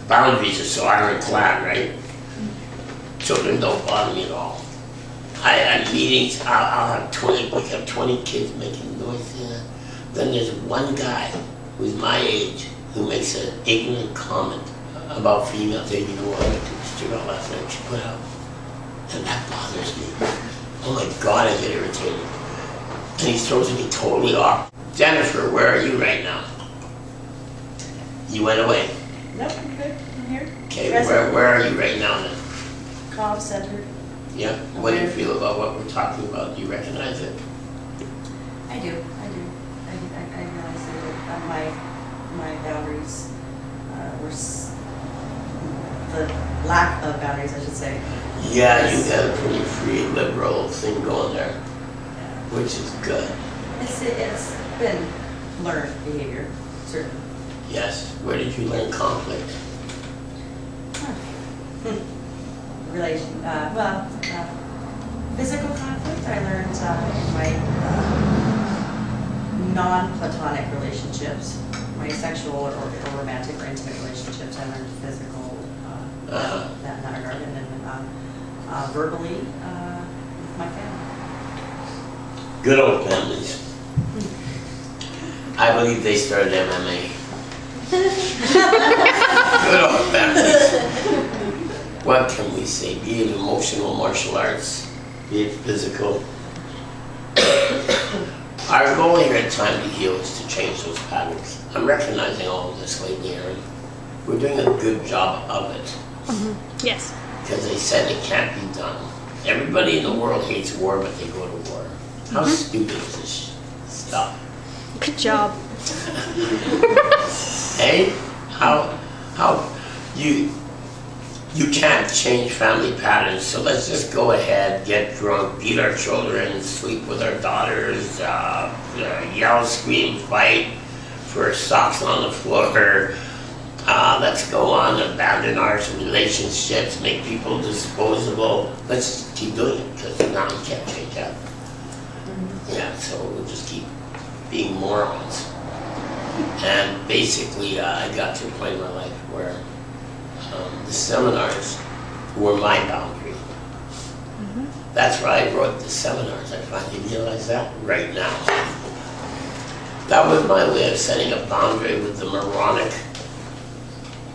boundaries are so ironclad, right? Children don't bother me at all. I have meetings, I'll have 20, we have 20 kids making noise there. Then there's one guy who's my age who makes an ignorant comment about females. Say, you know what, I went to the street all last night, she put out. And that bothers me. Oh my God, I get irritated. And he throws me totally off. Jennifer, where are you right now? You went away? Nope, I'm good. I'm here. Okay, where are you right now then? Cobb Center. Yeah? What do you feel about what we're talking about? Do you recognize it? I do. I realize that my boundaries the lack of boundaries, I should say. Yeah, you got a pretty free liberal thing going there, which is good. It's been learned behavior, certainly. Yes. Where did you learn conflict? Physical conflict I learned in my non-platonic relationships, my sexual or romantic or intimate relationships. I learned physical that regard, and then verbally with my family. Good old families. I believe they started MMA. Good old families. What can we say? Be it emotional martial arts, be it physical. Our goal here at Time to Heal is to change those patterns. I'm recognizing all of this lately, Erin. We're doing a good job of it. Mm-hmm. Yes. Because they said it can't be done. Everybody in the world hates war, but they go to war. How stupid is this stuff? Good job. Hey, how you can't change family patterns, so let's just go ahead, get drunk, beat our children, sleep with our daughters, yell, scream, fight for socks on the floor. Let's go on, abandon our relationships, make people disposable. Let's just keep doing it, because now you can't change that. Yeah, so we'll just keep being morons. And basically, I got to a point in my life where the seminars were my boundary. That's why I wrote the seminars. I finally realized that right now. That was my way of setting a boundary with the moronic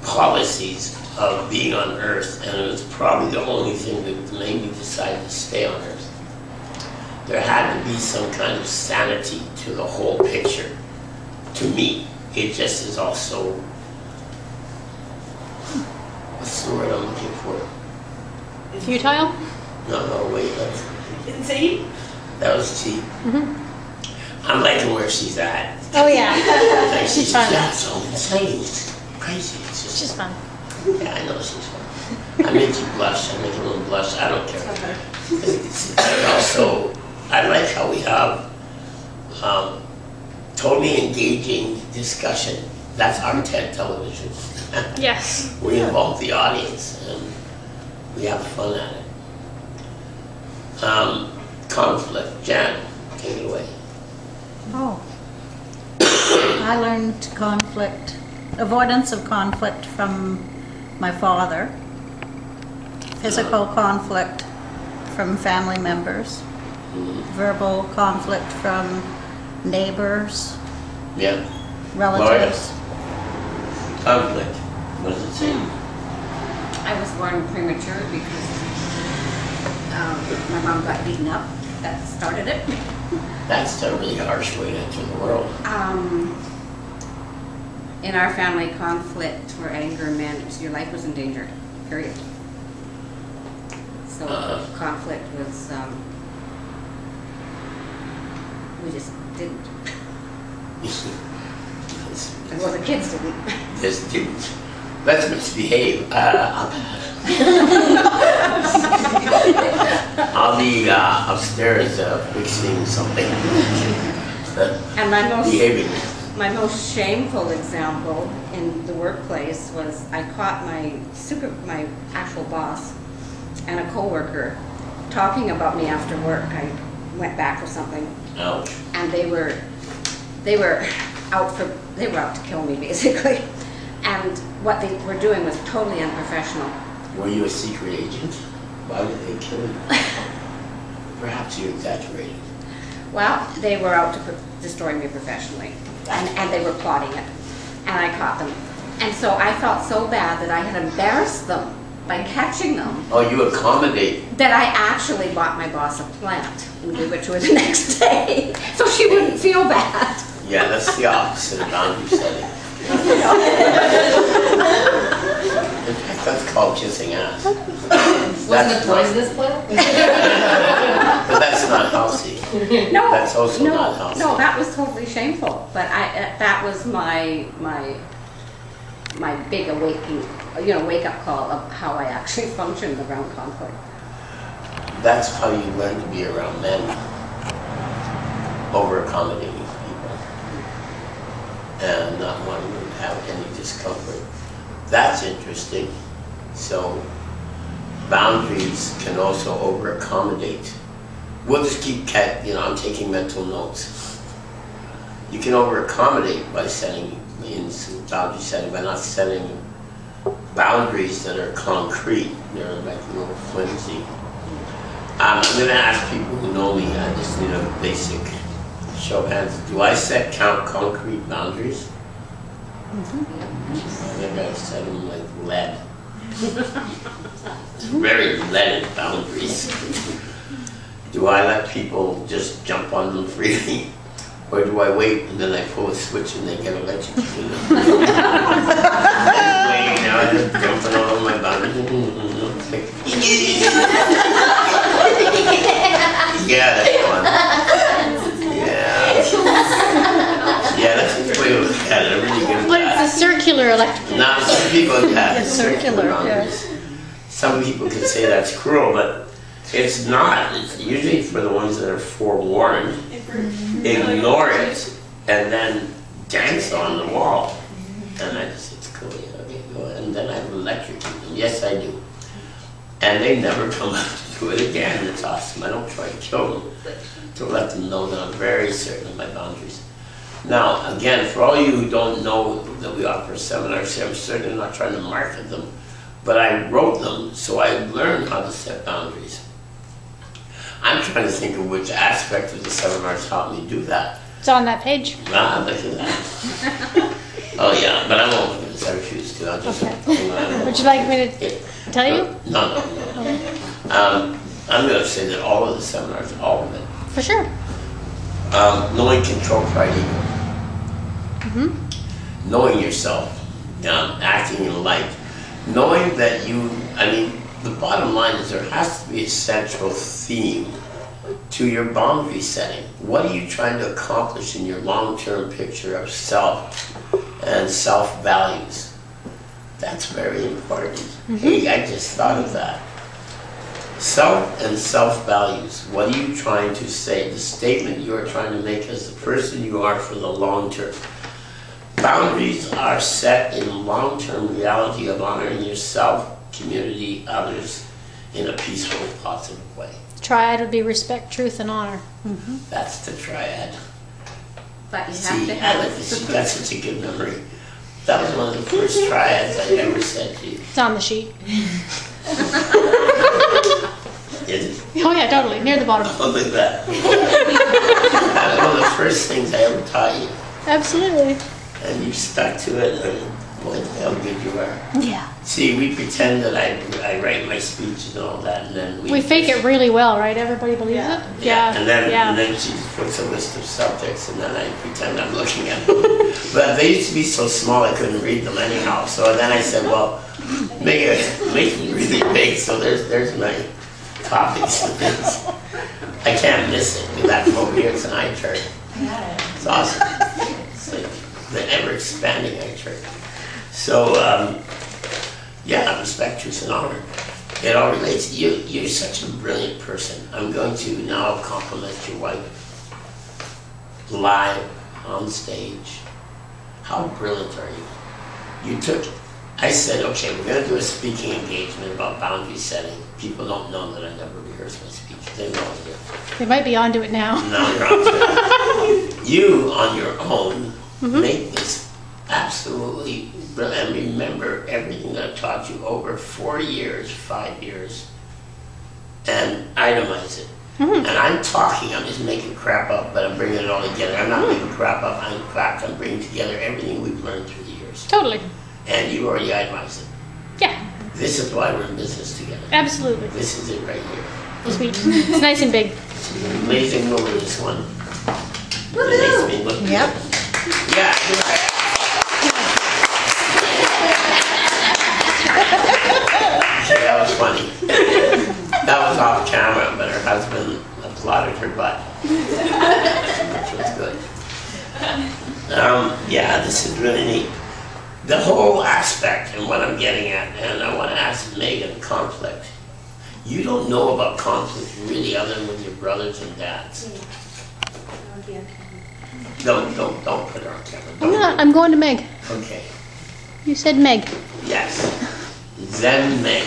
policies of being on Earth, and it was probably the only thing that made me decide to stay on Earth. There had to be some kind of sanity to the whole picture. To me, it just is also, what's the word I'm looking for? Futile? No, wait, Insane? that was cheap. I'm liking where she's at. Oh yeah. Like She's fun. Yeah, so insane, it's crazy. It's just, She's fun. yeah, I know she's fun. I make you blush, I make everyone blush, I don't care. And also, I like how we have totally engaging discussion. That's our TED television. Yes. We involve the audience and we have fun at it. Conflict. Jan, take it away. Oh. I learned avoidance of conflict from my father. Physical conflict from family members. Verbal conflict from neighbors, Yeah. relatives. Conflict. What does it say? I was born premature because my mom got beaten up. That started it. That's a really harsh way to enter the world. In our family, conflict or anger meant your life was in danger, period. So conflict was, we just didn't. Well, the kids didn't. Just didn't. Let's misbehave. I'll be upstairs fixing something. And Behaving. my most shameful example in the workplace was I caught my actual boss and a coworker talking about me after work. I went back for something. Ouch. And they were out to kill me basically. And what they were doing was totally unprofessional. Were you a secret agent? Why did they kill you? Perhaps you exaggerated. Well, they were out to destroy me professionally, and they were plotting it, and I caught them. And so I felt so bad that I had embarrassed them by catching them, Oh, you accommodate. that I actually bought my boss a plant and gave it to her the next day, so she wouldn't feel bad. Yeah, that's the opposite of boundary setting. In fact, that's called kissing ass. Wasn't it poisonous plant? But that's not healthy. No, That's also no, not healthy. no, that was totally shameful. But that was my big awakening, wake up call of how I actually functioned around conflict. That's how you learn to be around men, over accommodating people, and not wanting them to have any discomfort. That's interesting. So boundaries can also over accommodate. We'll just keep, I'm taking mental notes. You can over accommodate by setting in some boundary setting, by not setting boundaries that are concrete. They're like a little flimsy. I'm going to ask people who know me, I just need a basic show of hands. Do I set concrete boundaries? I think I set them like lead. Very leaded boundaries. Do I let people just jump on them freely? Or do I wait and then I pull a switch and they get electrocuted? Waiting now, just jumping on my boundaries. Yeah, that's fun. Yeah, that's the way to look at it. I'm really good at But that. it's a circular electric. Now, some people have It's circular, boundaries. Some people can say that's cruel, but it's not. It's usually for the ones that are forewarned. Ignore it and then dance on the wall. And I just, it's cool, okay, go ahead. And then I electrocute them. Yes, I do. And they never come up to do it again. It's awesome. I don't try to kill them, to let them know that I'm very certain of my boundaries. Now, again, for all you who don't know that we offer seminars here, I'm certainly not trying to market them, but I wrote them so I learned how to set boundaries. I'm trying to think of which aspect of the seminars helped me do that. It's on that page. Ah, look at that. Oh yeah, but I won't because I refuse to. I'll just. Okay. Would you like me to tell you? No. I'm going to say that all of the seminars, all of it. For sure. Knowing control, pride, ego. Knowing yourself, acting in light. Knowing that the bottom line is there has to be a central theme to your boundary setting. What are you trying to accomplish in your long-term picture of self and self-values? That's very important. Hey, I just thought of that. Self and self-values. What are you trying to say? The statement you are trying to make as the person you are for the long term. Boundaries are set in long-term reality of honoring yourself, community, others in a peaceful, positive way. Triad would be respect, truth, and honor. That's the triad. But you have See, to have that's such a good memory. That was one of the first triads I ever said to you. It's on the sheet. Is it? Oh yeah, totally. Near the bottom. Oh, look at that. That was one of the first things I ever taught you. Absolutely. And you stuck to it, and boy, how good you are. Yeah. See, we pretend that I write my speech and all that, and then We fake it really well, right? Everybody believes it? Yeah, and yeah. then she puts a list of subjects, and then I pretend I'm looking at them. But they used to be so small I couldn't read them anyhow. So then I said, well, make it really big. So there's my topics and things. I can't miss it. That over here, it's an eye chart. It's awesome. It's like the ever-expanding eye chart. So, yeah, respect, truth, and honor. It all relates. You're such a brilliant person. I'm going to now compliment your wife. Live, on stage. How brilliant are you? You took it. I said, okay, we're going to do a speaking engagement about boundary setting. People don't know that I never rehearse my speech. They know I do. They might be onto it now. Now you're on to it. You, on your own, make this absolutely brilliant. And remember everything that I taught you over 4 years, 5 years, and itemize it. And I'm talking, I'm just making crap up, but I'm bringing it all together. I'm not making crap up. In fact, I'm bringing together everything we've learned through the years. Totally. And you already itemized it. Yeah, This is why we're in business together. absolutely. This is it right here. Sweet. It's nice and big. It's an amazing woman, this one. Amazing looking. Yep. Yeah, you're right. Okay, that was funny. That was off camera, but her husband applauded her butt, which was good. Yeah, this is really neat. The whole aspect and what I'm getting at, and I want to ask Megan, conflict. You don't know about conflict really other than with your brothers and dads. Don't put her on camera. I'm not. I'm going to Meg. Okay. You said Meg. Yes. Zen Meg.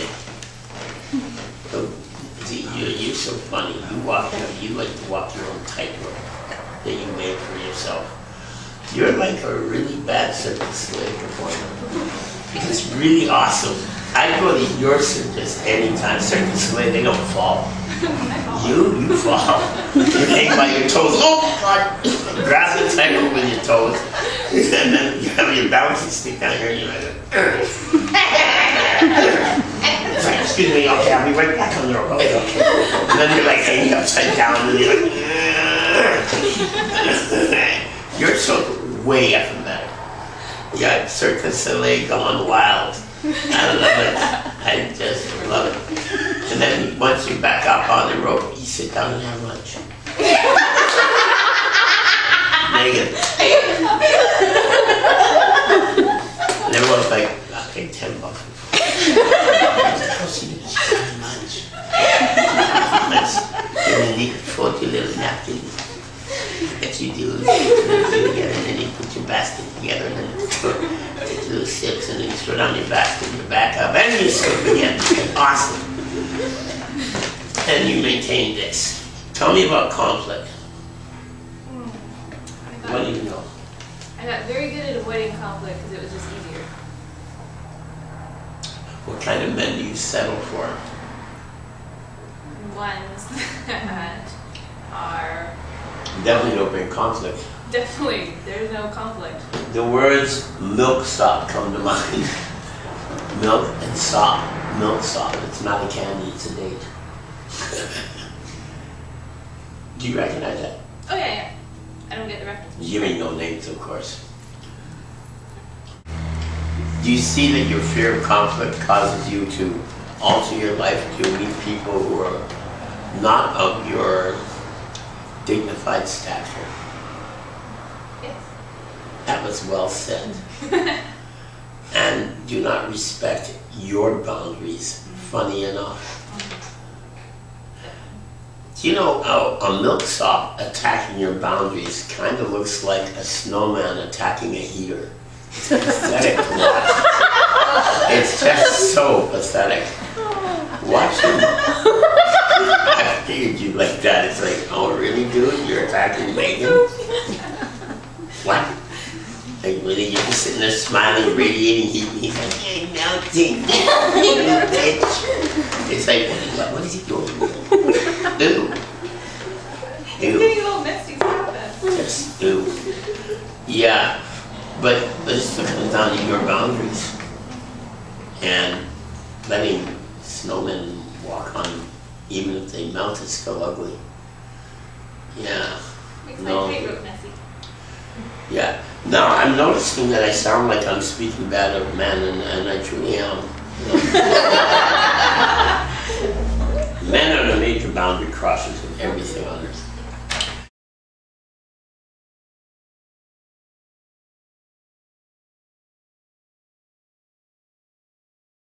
So, see, you're so funny. You like to walk your own tightrope that you made for yourself. You're like a really bad circus slave performer. It's really awesome. I go to your circus anytime. Circus slave, they don't fall. You fall. You hang by your toes. Oh God! Grab the tightrope with your toes, and then you have your balancing stick down here, and you're like, it's like, excuse me, okay, I'll be right back on the rope. Okay. And then you're like hanging upside down, and you're like, you're so way effing better. Yeah, Circus Soleil gone wild. I love it. I just love it. And then once you're back up on the rope, you sit down and have lunch. Megan. And everyone's like, I'll take $10. How she have lunch? You're gonna need 40 little napkins. That you do together, and then you put your basket together, and then take little sips, and then you throw down your basket, and you back up, and you sip again. Awesome. And you maintain this. Tell me about conflict. What do you know? I got very good at avoiding conflict because it was just easier. What kind of men do you settle for? Ones that are Definitely don't bring conflict. definitely, there's no conflict. The words milk sop come to mind. Milk and sop. Milk sop. It's not a candy, it's a date. Do you recognize that? Oh yeah. I don't get the reference. Giving no names, of course. Do you see that your fear of conflict causes you to alter your life to meet people who are not of your dignified stature? Yes. That was well said. And do not respect your boundaries, funny enough. Do you know a milksop attacking your boundaries kind of looks like a snowman attacking a heater? It's pathetic to watch. It's just so pathetic. Watch him. I figured you'd like that. It's like, oh really, dude? You're attacking Megan? What? Like really, you're just sitting there smiling, radiating heat, and he's like, hey, melting. Bitch. It's like, what is he doing? Ew. It's getting a little misty. Stop it. Just ew. Yeah, but it still comes down to your boundaries. And letting snowmen walk on, even if they melt, is still ugly. Yeah. Makes No. my tightrope messy. Yeah. Now I'm noticing that I sound like I'm speaking bad of men, and I truly am. Men are the major boundary crossers of everything on earth.